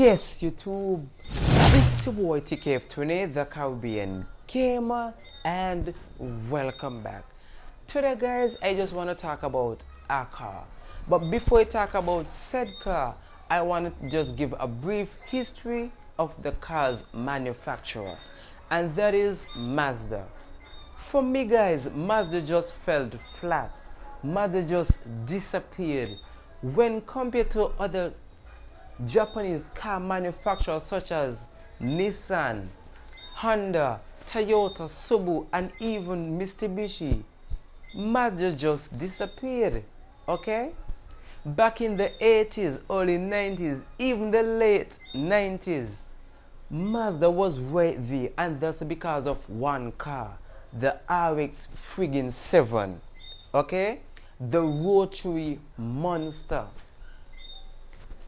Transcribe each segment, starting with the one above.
Yes, YouTube, it's your boy TKF20, the Caribbean Gamer, and welcome back. Today, guys, I just want to talk about a car. But before I talk about said car, I want to just give a brief history of the car's manufacturer, and that is Mazda. For me, guys, Mazda just fell flat. Mazda just disappeared when compared to other Japanese car manufacturers such as Nissan, Honda, Toyota, Subaru, and even Mitsubishi. Mazda just disappeared. Okay? Back in the 80s, early 90s, even the late 90s, Mazda was right there, and that's because of one car, the RX friggin' 7. Okay? The rotary monster.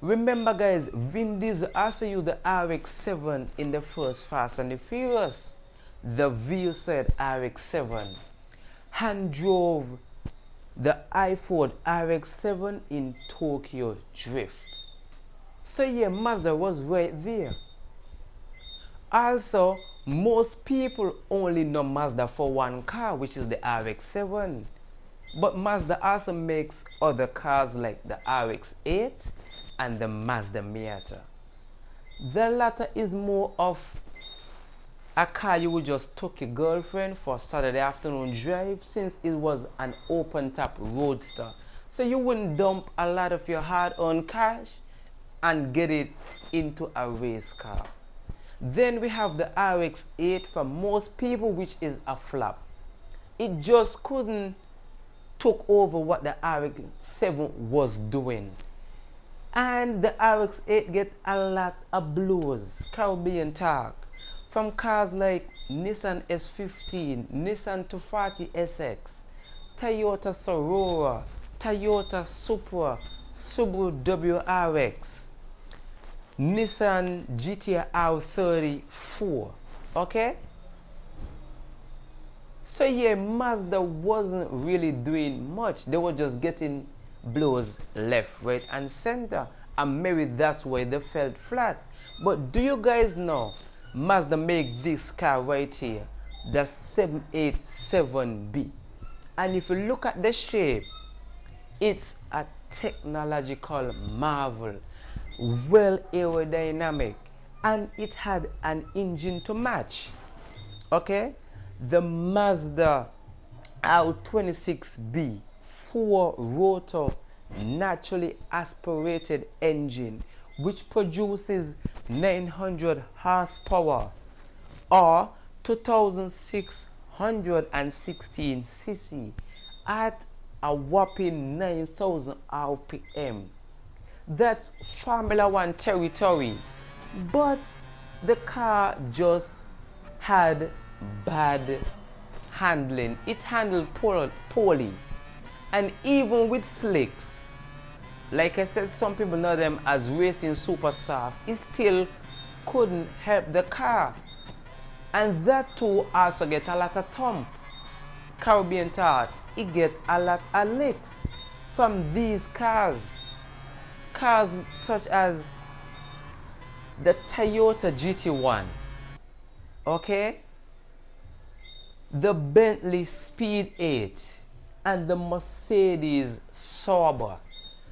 Remember, guys, Vin Diesel also used the RX-7 in the first Fast and the Furious. The V-said RX-7. Hand drove the iFord RX-7 in Tokyo Drift. So yeah, Mazda was right there. Also, most people only know Mazda for one car, which is the RX-7. But Mazda also makes other cars like the RX-8 and the Mazda Miata. The latter is more of a car you would just take your girlfriend for Saturday afternoon drive, since it was an open top roadster. So you wouldn't dump a lot of your hard-earned cash and get it into a race car. Then we have the RX-8 for most people, which is a flop. It just couldn't took over what the RX-7 was doing. And the RX-8 get a lot of blows, Caribbean talk, from cars like Nissan S15, Nissan 240 SX, Toyota Sorora, Toyota Supra, Subaru WRX, Nissan GT-R 34. Okay? So yeah, Mazda wasn't really doing much. They were just getting blows left, right, and center, and maybe that's why they fell flat. But do you guys know Mazda make this car right here, the 787B, and if you look at the shape, it's a technological marvel, well aerodynamic, and it had an engine to match. Okay, the Mazda R26B 4-rotor naturally aspirated engine, which produces 900 horsepower or 2616 cc at a whopping 9000 rpm. That's Formula 1 territory. But the car just had bad handling. It handled poorly. And even with slicks, like I said, some people know them as racing super soft, it still couldn't help the car. And that too also get a lot of thump. Caribbean thought it get a lot of licks from these cars. Cars such as the Toyota GT1, okay, the Bentley Speed 8, and the Mercedes Sauber.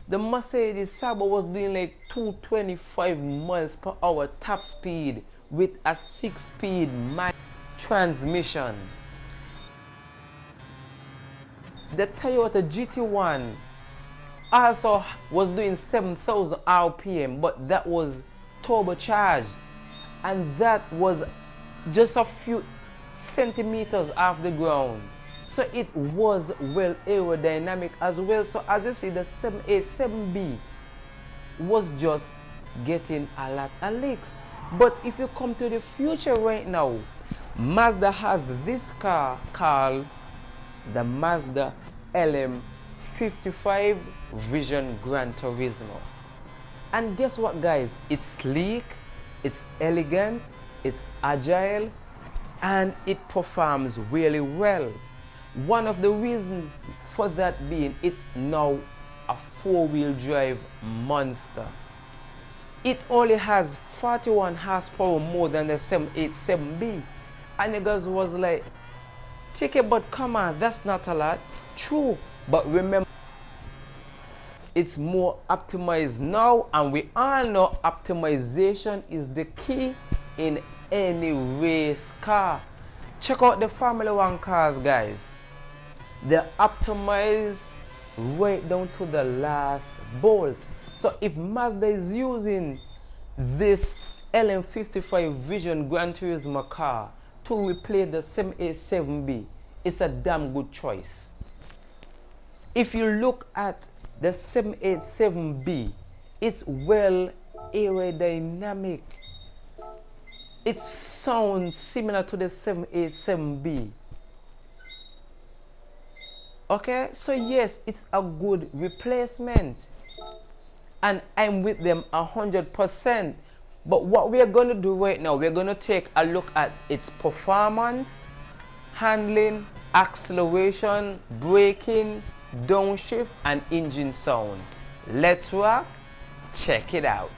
The Mercedes Sauber was doing like 225 miles per hour top speed with a 6-speed transmission. The Toyota GT1 also was doing 7000 rpm, but that was turbocharged, and that was just a few centimeters off the ground. So it was well aerodynamic as well. So as you see, the 787B was just getting a lot of licks. But if you come to the future right now, Mazda has this car called the Mazda LM55 Vision Gran Turismo. And guess what, guys? It's sleek, it's elegant, it's agile, and it performs really well. One of the reasons for that being, it's now a 4-wheel drive monster. It only has 41 horsepower more than the 787B. And niggas was like, take it, but come on, that's not a lot. True, but remember, it's more optimized now, and we all know optimization is the key in any race car. Check out the Formula 1 cars, guys. They're optimized right down to the last bolt. So if Mazda is using this LM55 Vision Gran Turismo car to replace the 787B, it's a damn good choice. If you look at the 787B, it's well aerodynamic. It sounds similar to the 787B. Okay, so yes, it's a good replacement, and I'm with them 100%. But what we are going to do right now, we're going to take a look at its performance, handling, acceleration, braking, downshift, and engine sound. Let's rock. Check it out.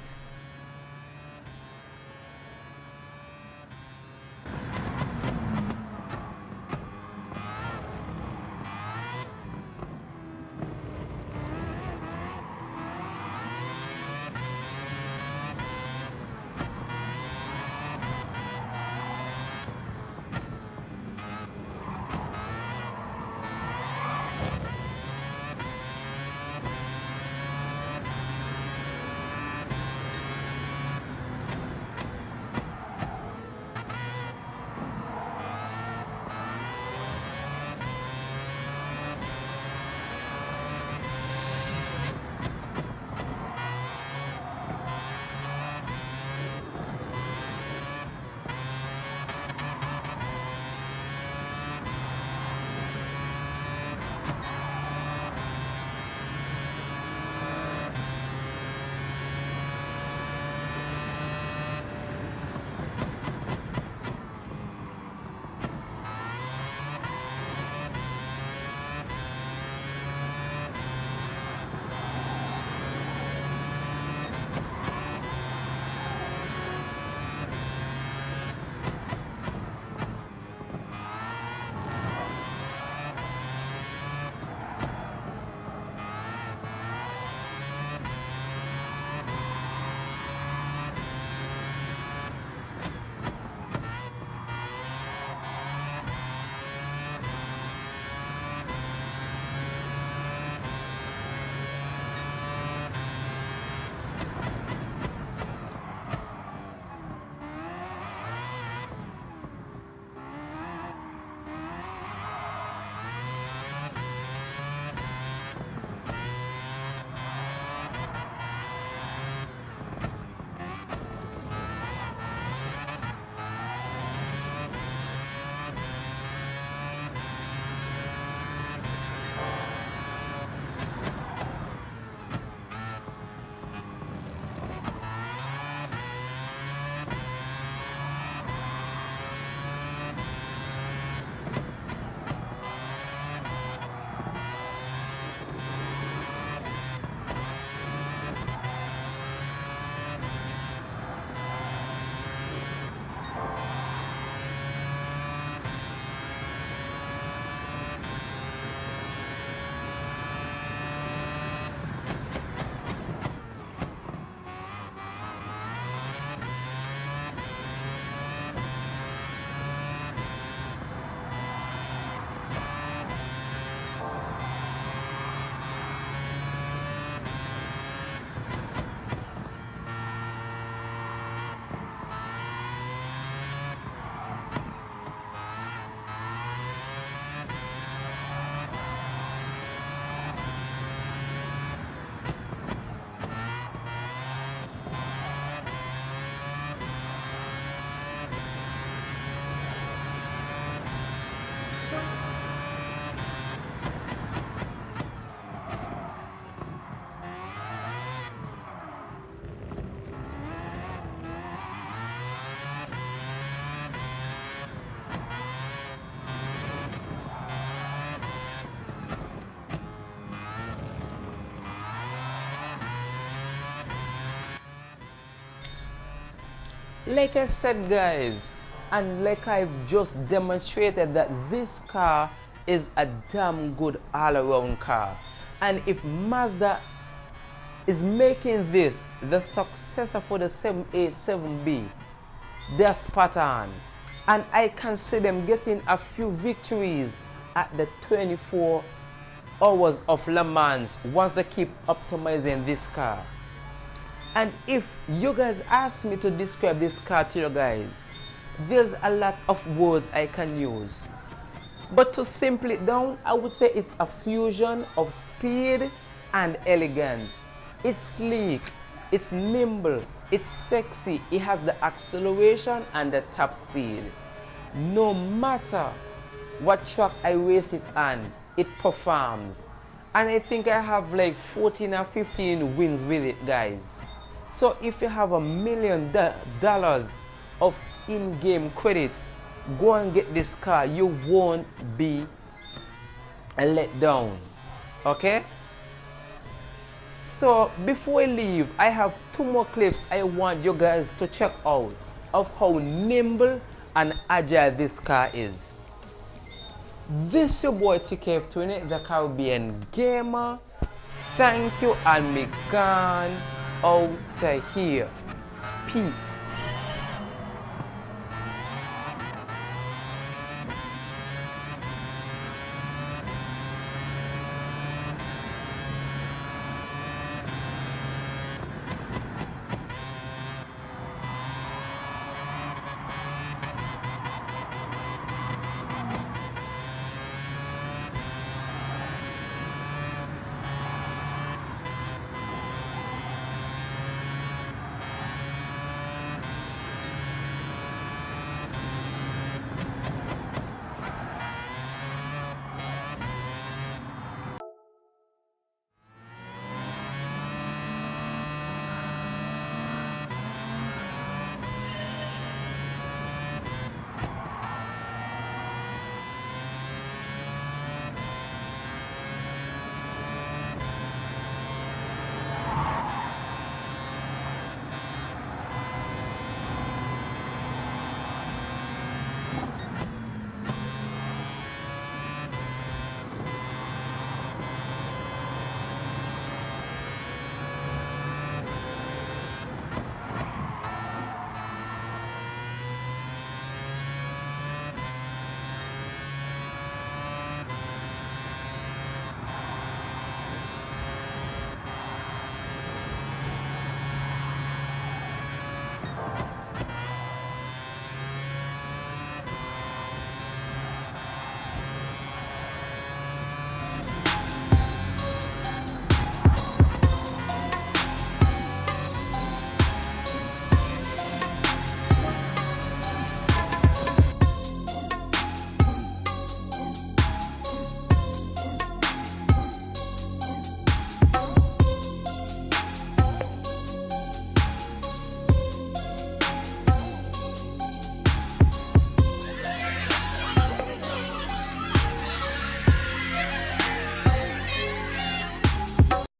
like I said guys, and like I've just demonstrated, that this car is a damn good all-around car. And if Mazda is making this the successor for the 787B, they're spot on. And I can see them getting a few victories at the 24 hours of Le Mans once they keep optimizing this car. And if you guys ask me to describe this car to you guys, there's a lot of words I can use. But to simple it down, I would say it's a fusion of speed and elegance. It's sleek, it's nimble, it's sexy, it has the acceleration and the top speed. No matter what track I race it on, it performs. And I think I have like 14 or 15 wins with it guys. So if you have $1 million of in-game credits, go and get this car. You won't be let down. Okay? So before I leave, I have 2 more clips I want you guys to check out of how nimble and agile this car is. This your boy TKF20, the Caribbean Gamer. Thank you, and me gone out here. Peace.